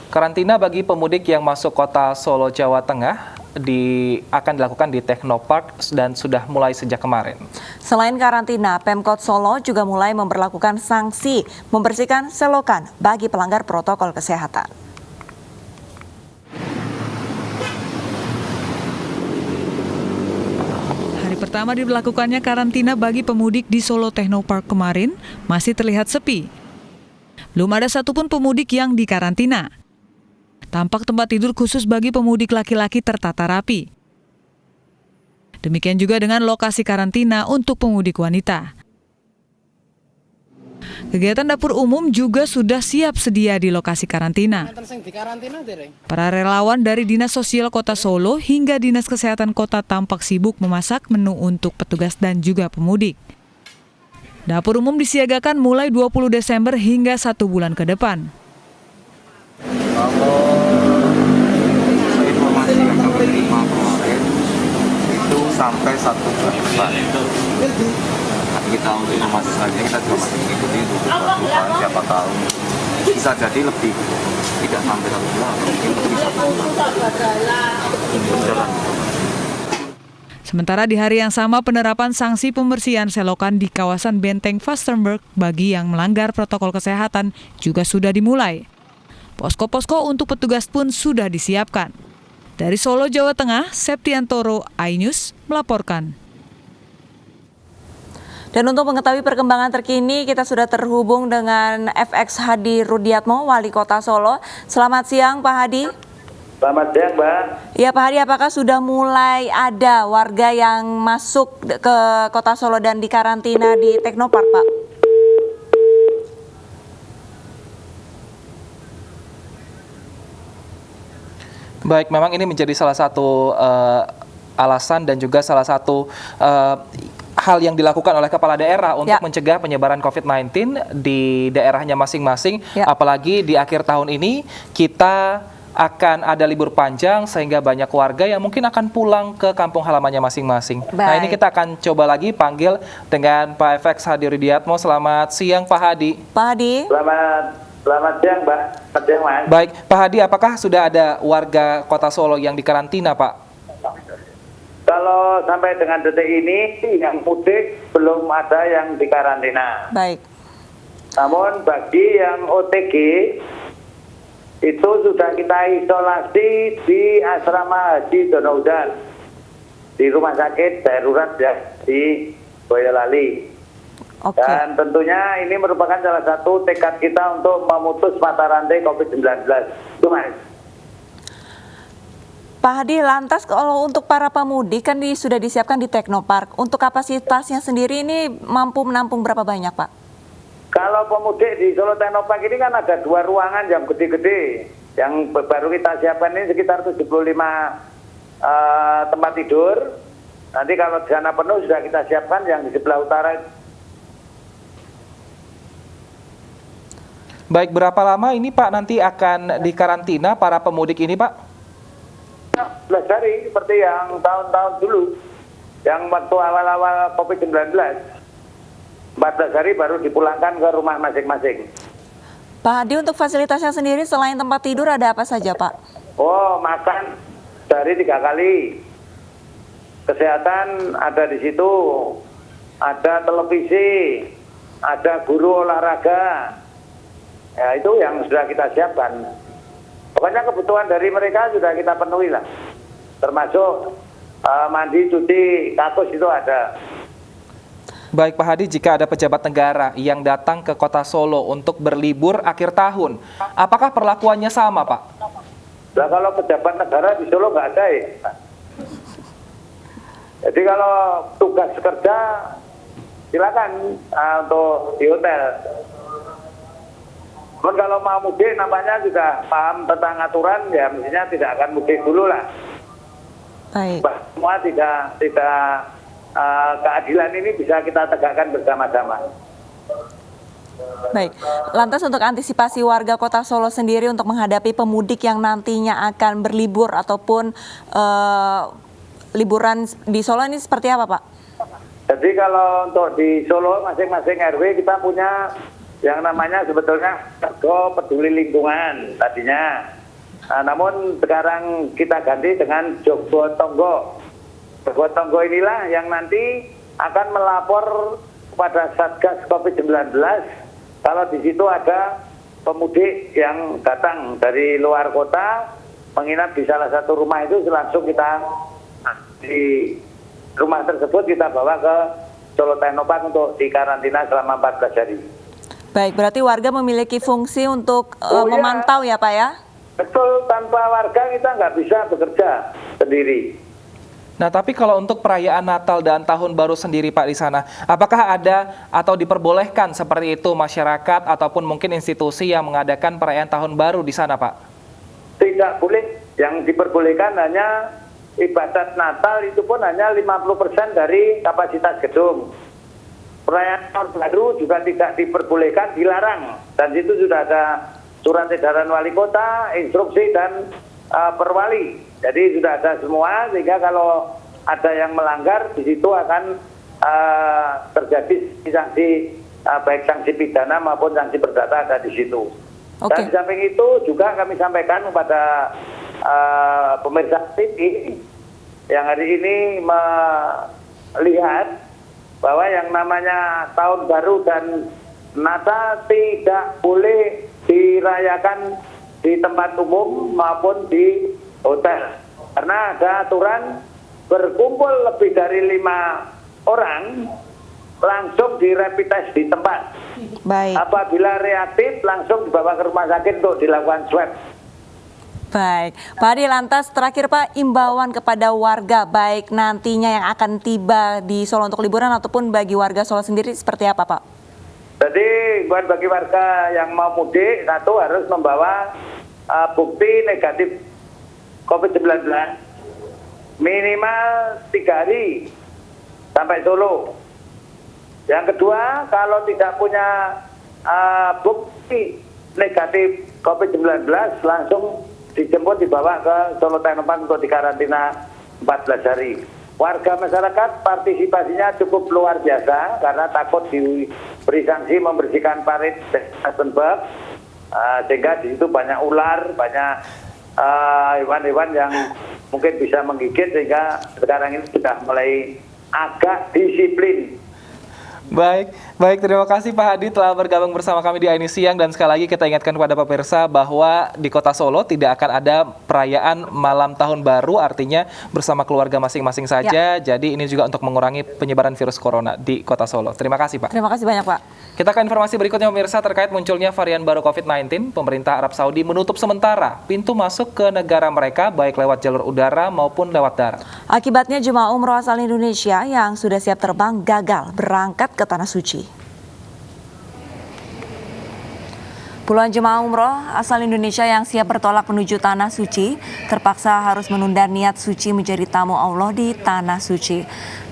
Karantina bagi pemudik yang masuk kota Solo, Jawa Tengah akan dilakukan di Teknopark dan sudah mulai sejak kemarin. Selain karantina, Pemkot Solo juga mulai memberlakukan sanksi membersihkan selokan bagi pelanggar protokol kesehatan. Hari pertama diberlakukannya karantina bagi pemudik di Solo Teknopark kemarin masih terlihat sepi. Belum ada satupun pemudik yang dikarantina. Tampak tempat tidur khusus bagi pemudik laki-laki tertata rapi. Demikian juga dengan lokasi karantina untuk pemudik wanita. Kegiatan dapur umum juga sudah siap sedia di lokasi karantina. Para relawan dari Dinas Sosial Kota Solo hingga Dinas Kesehatan Kota tampak sibuk memasak menu untuk petugas dan juga pemudik. Dapur umum disiagakan mulai 20 Desember hingga 1 bulan ke depan. Kalau informasi yang kami terima kemarin itu sampai 1 bulan depan. Nanti kita untuk informasi selanjutnya kita juga masih mengikuti untuk 2 bulan, siapa tahu bisa jadi lebih, tidak sampai 1 bulan, mungkin lebih 1 bulan. Sementara di hari yang sama penerapan sanksi pembersihan selokan di kawasan Benteng Vastenburg bagi yang melanggar protokol kesehatan juga sudah dimulai. Posko-posko untuk petugas pun sudah disiapkan. Dari Solo, Jawa Tengah, Septiantoro, iNews melaporkan. Dan untuk mengetahui perkembangan terkini, kita sudah terhubung dengan FX Hadi Rudiatmo, Wali Kota Solo. Selamat siang, Pak Hadi. Selamat siang, Mbak. Ya, Pak Hadi, apakah sudah mulai ada warga yang masuk ke Kota Solo dan dikarantina di Teknopark, Pak? Baik, memang ini menjadi salah satu alasan dan juga salah satu hal yang dilakukan oleh kepala daerah untuk mencegah penyebaran COVID-19 di daerahnya masing-masing. Apalagi di akhir tahun ini kita akan ada libur panjang sehingga banyak warga yang mungkin akan pulang ke kampung halamannya masing-masing. Nah, ini kita akan coba lagi panggil dengan Pak FX Hadi Rudiatmo. Selamat siang, Pak Hadi. Pak Hadi. Selamat siang, Mbak. Selamat siang, Mas. Baik, Pak Hadi, apakah sudah ada warga Kota Solo yang dikarantina, Pak? Kalau sampai dengan detik ini, yang mudik belum ada yang dikarantina. Baik. Namun bagi yang OTG, itu sudah kita isolasi di Asrama Haji Donoudan, di rumah sakit darurat ya, di Boyolali. Dan tentunya ini merupakan salah satu tekad kita untuk memutus mata rantai COVID-19. Itu, Mas. Pak Hadi, lantas kalau untuk para pemudik kan sudah disiapkan di Teknopark. Untuk kapasitasnya sendiri ini mampu menampung berapa banyak, Pak? Kalau pemudik di Solo Teknopark ini kan ada 2 ruangan yang gede-gede. Yang baru kita siapkan ini sekitar 75 tempat tidur. Nanti kalau di sana penuh sudah kita siapkan yang di sebelah utara. Baik, berapa lama ini Pak nanti akan dikarantina para pemudik ini, Pak? 14 hari seperti yang tahun-tahun dulu. Yang waktu awal-awal COVID-19. 14 hari baru dipulangkan ke rumah masing-masing. Pak Hadi, untuk fasilitasnya sendiri selain tempat tidur ada apa saja, Pak? Oh, makan dari 3 kali. Kesehatan ada di situ. Ada televisi, ada guru olahraga. Ya, itu yang sudah kita siapkan. Pokoknya kebutuhan dari mereka sudah kita penuhi lah. Termasuk mandi, cuci, kakus itu ada. Baik, Pak Hadi, jika ada pejabat negara yang datang ke Kota Solo untuk berlibur akhir tahun, apakah perlakuannya sama, Pak? Nah, kalau pejabat negara di Solo nggak ada ya. Jadi kalau tugas kerja, silakan untuk di hotel. Namun kalau mau mudik nampaknya sudah paham tentang aturan, ya mestinya tidak akan mudik dulu lah. Baik. Semua tidak keadilan ini bisa kita tegakkan bersama-sama. Baik, lantas untuk antisipasi warga Kota Solo sendiri untuk menghadapi pemudik yang nantinya akan berlibur ataupun liburan di Solo ini seperti apa, Pak? Jadi kalau untuk di Solo masing-masing RW kita punya yang namanya sebetulnya Ergo Peduli Lingkungan tadinya. Namun sekarang kita ganti dengan Jogo Tonggo. Jogo Tonggo inilah yang nanti akan melapor kepada Satgas COVID-19 kalau di situ ada pemudik yang datang dari luar kota menginap di salah satu rumah itu, langsung kita di rumah tersebut kita bawa ke Solo Technopark untuk dikarantina selama 14 hari. Baik, berarti warga memiliki fungsi untuk memantau ya Pak ya? Betul, tanpa warga kita nggak bisa bekerja sendiri. Nah, tapi kalau untuk perayaan Natal dan Tahun Baru sendiri Pak di sana, apakah ada atau diperbolehkan seperti itu masyarakat ataupun mungkin institusi yang mengadakan perayaan Tahun Baru di sana Pak? Tidak boleh, yang diperbolehkan hanya ibadat Natal itu pun hanya 50% dari kapasitas gedung. Perayaan Tahun Baru juga tidak diperbolehkan, dilarang. Dan itu sudah ada surat edaran wali kota, instruksi dan perwali. Jadi sudah ada semua, sehingga kalau ada yang melanggar di situ akan terjadi sanksi, baik sanksi pidana maupun sanksi perdata ada di situ. Oke. Dan di samping itu juga kami sampaikan kepada pemirsa TV yang hari ini melihat bahwa yang namanya Tahun Baru dan Natal tidak boleh dirayakan di tempat umum maupun di hotel, karena ada aturan berkumpul lebih dari 5 orang langsung di rapid test di tempat. Baik. Apabila reaktif langsung dibawa ke rumah sakit untuk dilakukan swab. Baik, Pak Hadi, lantas terakhir Pak, imbauan kepada warga baik nantinya yang akan tiba di Solo untuk liburan ataupun bagi warga Solo sendiri seperti apa Pak? Jadi buat bagi warga yang mau mudik, satu harus membawa bukti negatif COVID-19 minimal 3 hari sampai Solo. Yang kedua, kalau tidak punya bukti negatif COVID-19 langsung dijemput dibawa ke Solo Technopark untuk dikarantina 14 hari. Warga masyarakat partisipasinya cukup luar biasa karena takut diberi sanksi membersihkan parit Aspenberg, sehingga di situ banyak ular, banyak hewan-hewan yang mungkin bisa menggigit, sehingga sekarang ini sudah mulai agak disiplin. Baik, terima kasih Pak Hadi telah bergabung bersama kami di Ini Siang, dan sekali lagi kita ingatkan kepada pemirsa bahwa di Kota Solo tidak akan ada perayaan malam tahun baru, artinya bersama keluarga masing-masing saja. Jadi ini juga untuk mengurangi penyebaran virus corona di Kota Solo. Terima kasih Pak. Terima kasih banyak Pak. Kita ke informasi berikutnya pemirsa terkait munculnya varian baru COVID-19. Pemerintah Arab Saudi menutup sementara pintu masuk ke negara mereka baik lewat jalur udara maupun lewat darat. Akibatnya jemaah umroh asal Indonesia yang sudah siap terbang gagal berangkat ke Tanah Suci. Puluhan jemaah umroh asal Indonesia yang siap bertolak menuju Tanah Suci terpaksa harus menunda niat suci menjadi tamu Allah di Tanah Suci.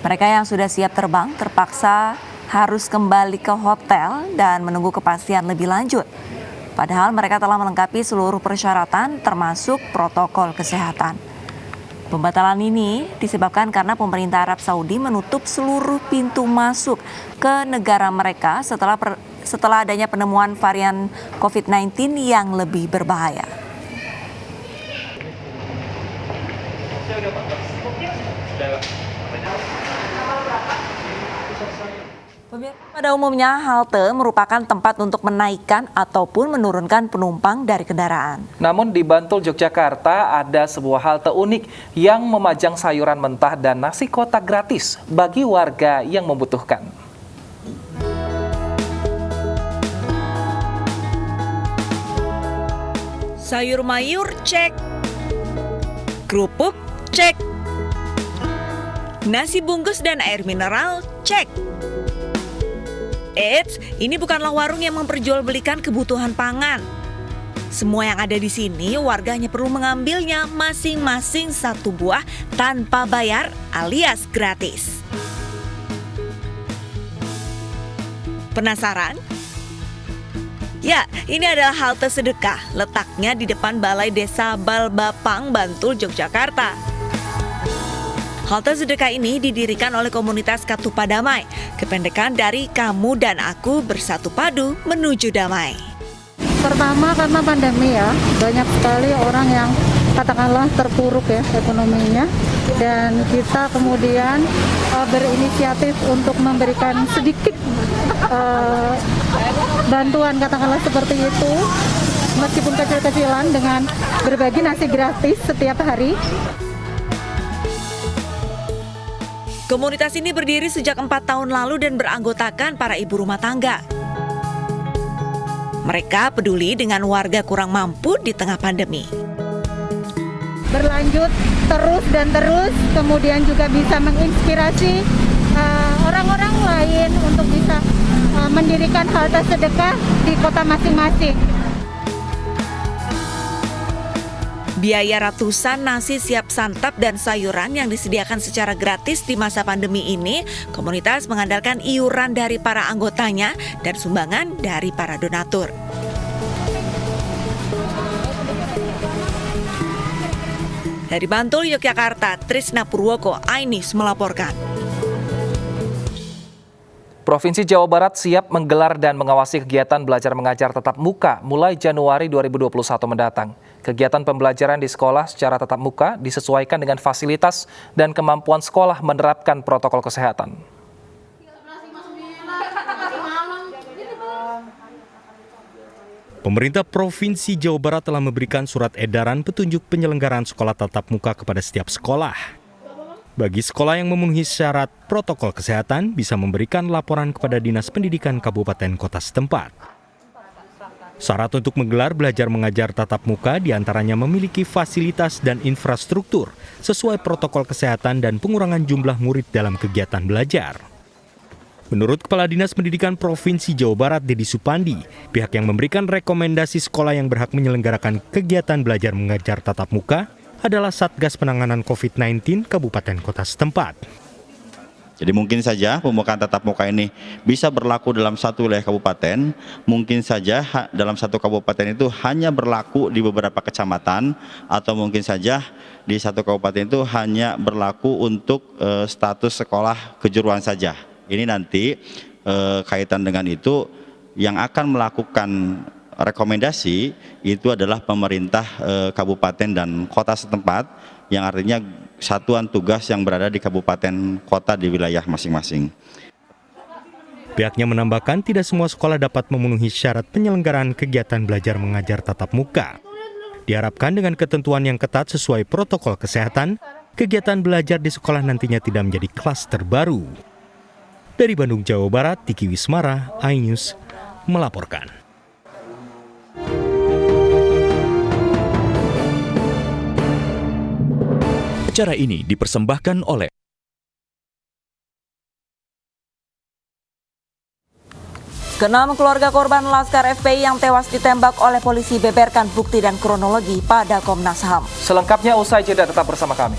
Mereka yang sudah siap terbang terpaksa harus kembali ke hotel dan menunggu kepastian lebih lanjut. Padahal mereka telah melengkapi seluruh persyaratan termasuk protokol kesehatan. Pembatalan ini disebabkan karena pemerintah Arab Saudi menutup seluruh pintu masuk ke negara mereka setelah adanya penemuan varian COVID-19 yang lebih berbahaya. Pada umumnya halte merupakan tempat untuk menaikkan ataupun menurunkan penumpang dari kendaraan. Namun di Bantul, Yogyakarta ada sebuah halte unik yang memajang sayuran mentah dan nasi kotak gratis bagi warga yang membutuhkan. Sayur mayur cek, kerupuk cek, nasi bungkus dan air mineral cek. Eits, ini bukanlah warung yang memperjualbelikan kebutuhan pangan. Semua yang ada di sini warga hanya perlu mengambilnya masing-masing satu buah tanpa bayar alias gratis. Penasaran? Ya, ini adalah halte sedekah, letaknya di depan Balai Desa Balbapang, Bantul, Yogyakarta. Halte sedekah ini didirikan oleh komunitas Katupa Damai, kependekan dari Kamu dan Aku Bersatu Padu Menuju Damai. Pertama karena pandemi ya, banyak sekali orang yang katakanlah terpuruk ya ekonominya, dan kita kemudian berinisiatif untuk memberikan sedikit bantuan katakanlah seperti itu, meskipun kecil-kecilan, dengan berbagi nasi gratis setiap hari. Komunitas ini berdiri sejak 4 tahun lalu dan beranggotakan para ibu rumah tangga. Mereka peduli dengan warga kurang mampu di tengah pandemi. Berlanjut terus dan terus, kemudian juga bisa menginspirasi orang-orang lain untuk bisa mendirikan halte sedekah di kota masing-masing. Biaya ratusan nasi siap santap dan sayuran yang disediakan secara gratis di masa pandemi ini, komunitas mengandalkan iuran dari para anggotanya dan sumbangan dari para donatur. Dari Bantul, Yogyakarta, Trisna Purwoko, iNews melaporkan. Provinsi Jawa Barat siap menggelar dan mengawasi kegiatan belajar mengajar tatap muka mulai Januari 2021 mendatang. Kegiatan pembelajaran di sekolah secara tatap muka disesuaikan dengan fasilitas dan kemampuan sekolah menerapkan protokol kesehatan. Pemerintah Provinsi Jawa Barat telah memberikan surat edaran petunjuk penyelenggaraan sekolah tatap muka kepada setiap sekolah. Bagi sekolah yang memenuhi syarat protokol kesehatan bisa memberikan laporan kepada Dinas Pendidikan Kabupaten Kota setempat. Syarat untuk menggelar belajar mengajar tatap muka diantaranya memiliki fasilitas dan infrastruktur sesuai protokol kesehatan dan pengurangan jumlah murid dalam kegiatan belajar. Menurut Kepala Dinas Pendidikan Provinsi Jawa Barat, Dedi Supandi, pihak yang memberikan rekomendasi sekolah yang berhak menyelenggarakan kegiatan belajar mengajar tatap muka adalah Satgas Penanganan COVID-19 Kabupaten Kota setempat. Jadi mungkin saja pembukaan tatap muka ini bisa berlaku dalam satu wilayah kabupaten, mungkin saja dalam satu kabupaten itu hanya berlaku di beberapa kecamatan, atau mungkin saja di satu kabupaten itu hanya berlaku untuk status sekolah kejuruan saja. Ini nanti kaitan dengan itu yang akan melakukan rekomendasi itu adalah pemerintah kabupaten dan kota setempat, yang artinya satuan tugas yang berada di kabupaten kota di wilayah masing-masing. Pihaknya menambahkan tidak semua sekolah dapat memenuhi syarat penyelenggaraan kegiatan belajar mengajar tatap muka. Diharapkan dengan ketentuan yang ketat sesuai protokol kesehatan, kegiatan belajar di sekolah nantinya tidak menjadi klaster baru. Dari Bandung, Jawa Barat, Tiki Wismara, iNews melaporkan. Acara ini dipersembahkan oleh Keenam keluarga korban Laskar FPI yang tewas ditembak oleh polisi beberkan bukti dan kronologi pada Komnas HAM. Selengkapnya usai jeda, tetap bersama kami.